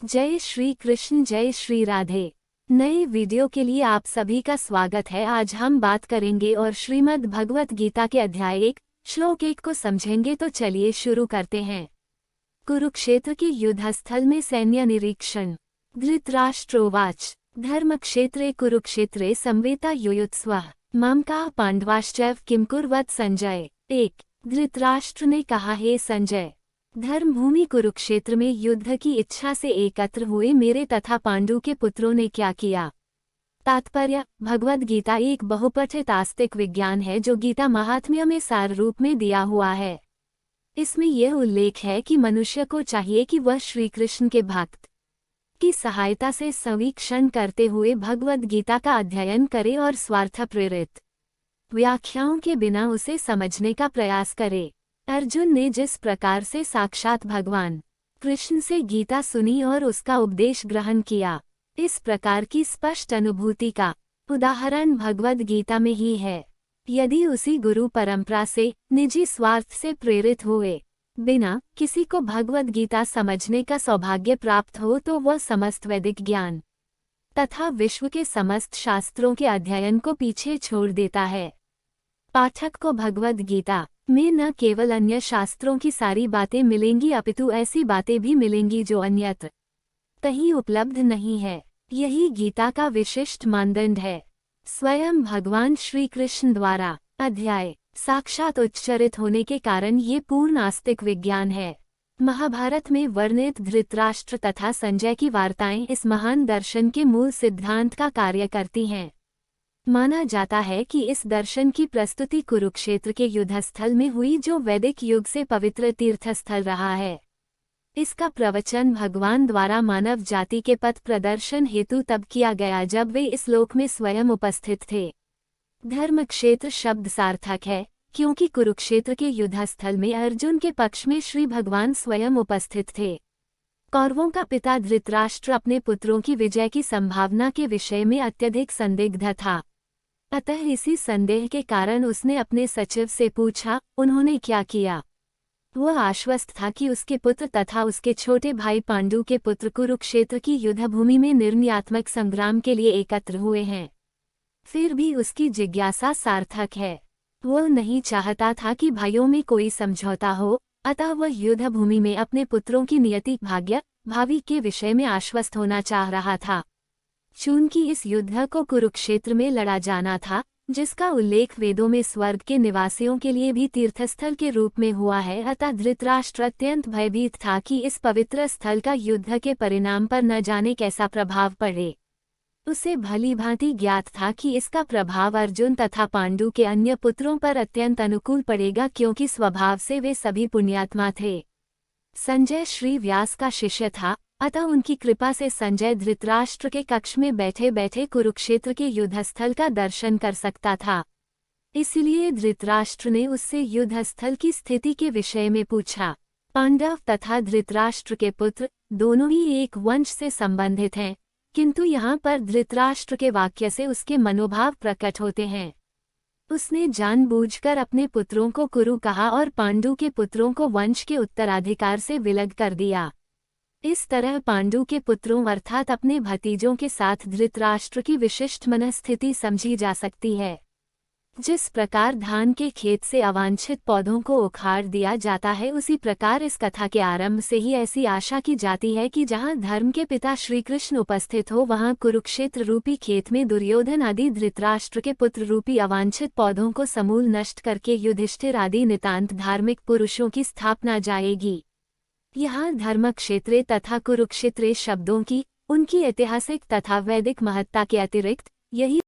जय श्री कृष्ण, जय श्री राधे। नए वीडियो के लिए आप सभी का स्वागत है। आज हम बात करेंगे और श्रीमद् भगवत गीता के अध्याय 1 श्लोक 1 को समझेंगे। तो चलिए शुरू करते हैं। कुरुक्षेत्र के युद्धस्थल में सैन्य निरीक्षण। धृतराष्ट्रोवाच धर्मक्षेत्रे कुरुक्षेत्रे संवेता युयुत्स्वः मम का पांडवाश्चैव किम कुर्वत संजय। 1 धृतराष्ट्र ने कहा, हे संजय, धर्मभूमि कुरुक्षेत्र में युद्ध की इच्छा से एकत्र हुए मेरे तथा पांडु के पुत्रों ने क्या किया। तात्पर्य: भगवद गीता एक बहुपठित आस्तिक विज्ञान है जो गीता महात्म्य में सार रूप में दिया हुआ है। इसमें यह उल्लेख है कि मनुष्य को चाहिए कि वह श्री कृष्ण के भक्त की सहायता से सवीक्षण करते हुए भगवद गीता का अध्ययन करे और स्वार्थ प्रेरित व्याख्याओं के बिना उसे समझने का प्रयास करे। अर्जुन ने जिस प्रकार से साक्षात भगवान कृष्ण से गीता सुनी और उसका उपदेश ग्रहण किया, इस प्रकार की स्पष्ट अनुभूति का उदाहरण भगवद गीता में ही है। यदि उसी गुरु परंपरा से निजी स्वार्थ से प्रेरित हुए बिना किसी को भगवद गीता समझने का सौभाग्य प्राप्त हो तो वह समस्त वैदिक ज्ञान तथा विश्व के समस्त शास्त्रों के अध्ययन को पीछे छोड़ देता है। पाठक को भगवद गीता में न केवल अन्य शास्त्रों की सारी बातें मिलेंगी अपितु ऐसी बातें भी मिलेंगी जो अन्यत्र कहीं उपलब्ध नहीं है। यही गीता का विशिष्ट मानदंड है। स्वयं भगवान श्री कृष्ण द्वारा अध्याय साक्षात उच्चरित होने के कारण ये पूर्ण आस्तिक विज्ञान है। महाभारत में वर्णित धृतराष्ट्र तथा संजय की वार्ताएं इस महान दर्शन के मूल सिद्धांत का कार्य करती हैं। माना जाता है कि इस दर्शन की प्रस्तुति कुरुक्षेत्र के युद्धस्थल में हुई, जो वैदिक युग से पवित्र तीर्थस्थल रहा है। इसका प्रवचन भगवान द्वारा मानव जाति के पथ प्रदर्शन हेतु तब किया गया जब वे इस लोक में स्वयं उपस्थित थे। धर्मक्षेत्र शब्द सार्थक है क्योंकि कुरुक्षेत्र के युद्धस्थल में अर्जुन के पक्ष में श्री भगवान स्वयं उपस्थित थे। कौरवों का पिता धृतराष्ट्र अपने पुत्रों की विजय की संभावना के विषय में अत्यधिक संदिग्ध था। अतः इसी संदेह के कारण उसने अपने सचिव से पूछा, उन्होंने क्या किया। वह आश्वस्त था कि उसके पुत्र तथा उसके छोटे भाई पांडु के पुत्र कुरुक्षेत्र की युद्धभूमि में निर्णयात्मक संग्राम के लिए एकत्र हुए हैं। फिर भी उसकी जिज्ञासा सार्थक है। वह नहीं चाहता था कि भाइयों में कोई समझौता हो, अतः वह युद्धभूमि में अपने पुत्रों की नियति, भाग्य, भावी के विषय में आश्वस्त होना चाह रहा था। चूंकि इस युद्ध को कुरुक्षेत्र में लड़ा जाना था, जिसका उल्लेख वेदों में स्वर्ग के निवासियों के लिए भी तीर्थस्थल के रूप में हुआ है, अतः धृतराष्ट्र अत्यंत भयभीत था कि इस पवित्र स्थल का युद्ध के परिणाम पर न जाने कैसा प्रभाव पड़े। उसे भली भांति ज्ञात था कि इसका प्रभाव अर्जुन तथा पांडु के अन्य पुत्रों पर अत्यंत अनुकूल पड़ेगा, क्योंकि स्वभाव से वे सभी पुण्यात्मा थे। संजय श्री व्यास का शिष्य था, अतः उनकी कृपा से संजय धृतराष्ट्र के कक्ष में बैठे बैठे कुरुक्षेत्र के युद्धस्थल का दर्शन कर सकता था। इसलिए धृतराष्ट्र ने उससे युद्धस्थल की स्थिति के विषय में पूछा। पांडव तथा धृतराष्ट्र के पुत्र दोनों ही एक वंश से संबंधित हैं, किंतु यहाँ पर धृतराष्ट्र के वाक्य से उसके मनोभाव प्रकट होते हैं। उसने जानबूझकर अपने पुत्रों को कुरु कहा और पांडु के पुत्रों को वंश के उत्तराधिकार से विलग कर दिया। इस तरह पांडु के पुत्रों अर्थात अपने भतीजों के साथ धृतराष्ट्र की विशिष्ट मनस्थिति समझी जा सकती है। जिस प्रकार धान के खेत से अवांछित पौधों को उखाड़ दिया जाता है, उसी प्रकार इस कथा के आरंभ से ही ऐसी आशा की जाती है कि जहां धर्म के पिता श्री कृष्ण उपस्थित हो, वहां कुरुक्षेत्र रूपी खेत में दुर्योधन आदि धृतराष्ट्र के पुत्र रूपी अवांछित पौधों को समूल नष्ट करके युधिष्ठिर आदि नितांत धार्मिक पुरुषों की स्थापना जाएगी। यहाँ धर्मक्षेत्रे तथा कुरुक्षेत्रे शब्दों की उनकी ऐतिहासिक तथा वैदिक महत्ता के अतिरिक्त यही